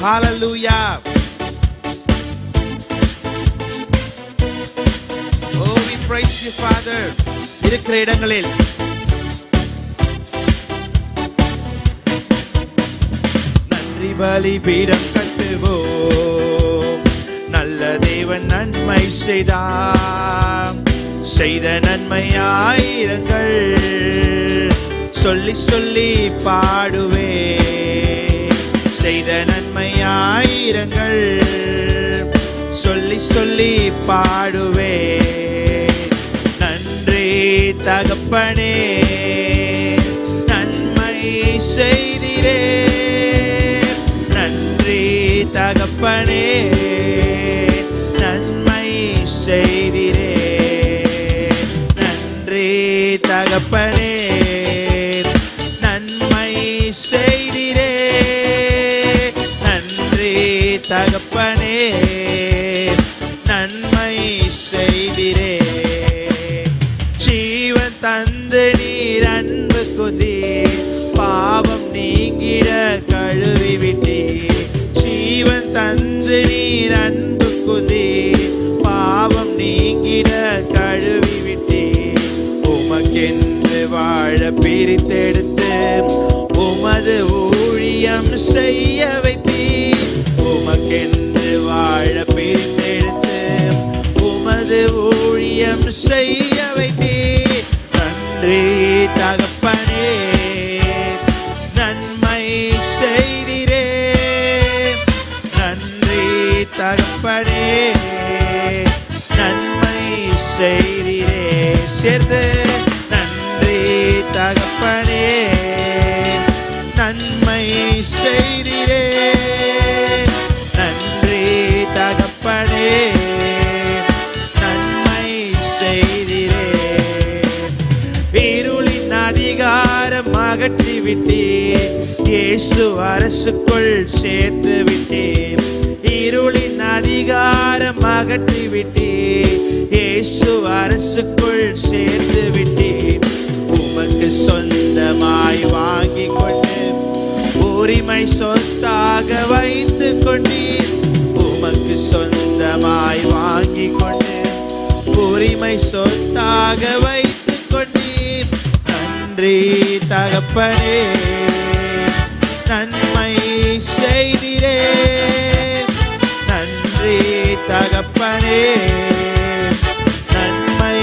hallelujah. Oh, we praise you, Father. இருக்கிற இடங்களில் நன்றி பலிபீடம் கட்டுவோம். நல்ல தேவன் நன்மை செய்தார், செய்த நன்மை ஆயிரங்கள் சொல்லி சொல்லி பாடுவே. செய்த நன்மை ஆயிரங்கள் சொல்லி சொல்லி பாடுவே. நன்றி தகப்பனே, நன்மை செய்திரே. நன்றி தகப்பனே, நன்மை செய்திரே. நன்றி தகப்பனே, நன்மை செய்திரே. நன்றி தகப்பனே, நன்மை செய்திரே. ஜீவன் தந்து நீர் அன்பு கொதி, பாவம் நீங்கிட கழுவி விட்டே. ஜீவன் தந்து நீர் அன்பு கொதி, பாவம் நீங்கிட கழுவி விட்டே. உமக்கென்று வாழ பிரித்தெடுத்து உமது ஊழியம் செய்ய வைத்தே. உமக்கென்று வாழ பிரித்தெடுத்து உமது ஊழியம் செய்ய வைத்தே. நன்றி தகப்பனே, நன்மை செய்திரே. நன்றி தகப்பனே, நன்மை செய்திரே. சேர்ந்து நன்றி தகப்பனே, நன்மை செய்திரே. நன்றி தகப்பனே, நன்மை செய்திரே. இருளின் அதிகாரம் அகற்றி விட்டே, இயேசு அரசுக்குள் சேர்த்து விட்டே. இருளின் அதிகாரம் அகற்றி விட்டே, இயேசு அரசுக்குள் சேர்த்து விட்டே. உமக்கு சொந்தமாய் வாங்கி கொண்டு உரிமை சொத்தாக வைத்து கொண்டீர். உமக்கு சொந்தமாய் வாங்கி கொண்டு உரிமை சொத்தாக வைத்து கொண்டீர். நன்றி தகப்பனே, நன்மை செய்திரே. நன்றி தகப்பனே, நன்மை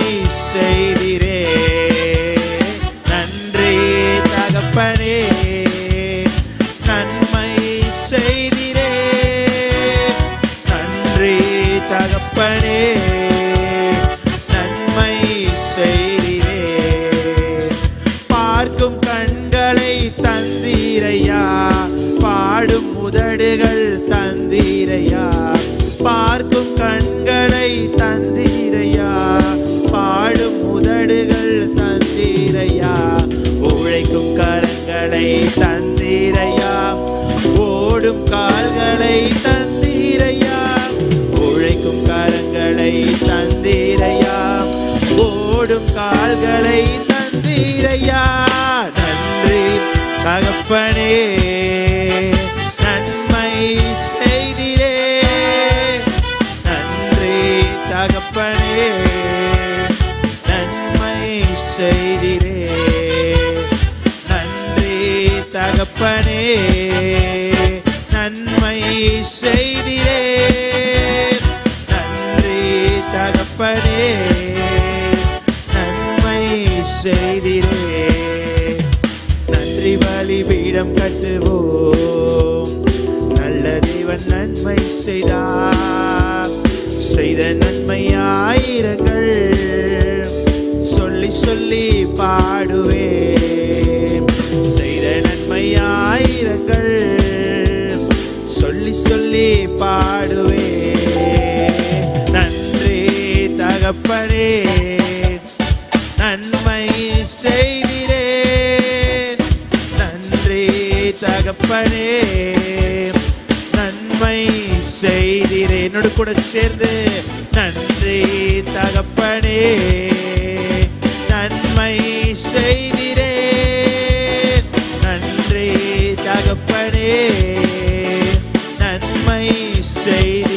செய்திரே. நன்றி தகப்பனே, நன்மை செய்திரே. நன்றி தகப்பனே, நன்மை செய்திரே. பார்க்கும் கண்களை தந்தீரையா, பாடும் உதடுகள் தந்தீரையா. பார்க்கும் கண்களை தந்தீரையா, பாடும் உதடுகள் தந்தீரையா. உழைக்கும் கரங்களை தந்தீரையா, ஓடும் கால்களை தந்தீரையா. உழைக்கும் கரங்களை தந்தீரையா, ஓடும் கால்களை தந்தீரையா. நன்றி தகப்பனே, நன்மை செய்திரே. நன்றி தகப்பனே, நன்மை செய்திரே. நன்றி தகப்பனே, நன்மை செய்திரே. நன்றி தகப்பனே, நன்மை செய்திரே. நன்றி பலிபீடம் கட்டுவோம். நல்ல தேவன் நன்மை செய்தார், செய்த நன்மை ஆயிரங்கள் சொல்லி சொல்லி பாடுவே. செய்த நன்மை ஆயிரங்கள் சொல்லி சொல்லி பாடுவே. நன்றி தகப்பனே, நன்மை செய்திரே. நன்றி தகப்பனே, நன்மை செய்திரே. என்னோடு கூட சேர்ந்து நன்றி தகப்பனே, நன்மை செய்திரே. நன்றி தகப்பனே, shady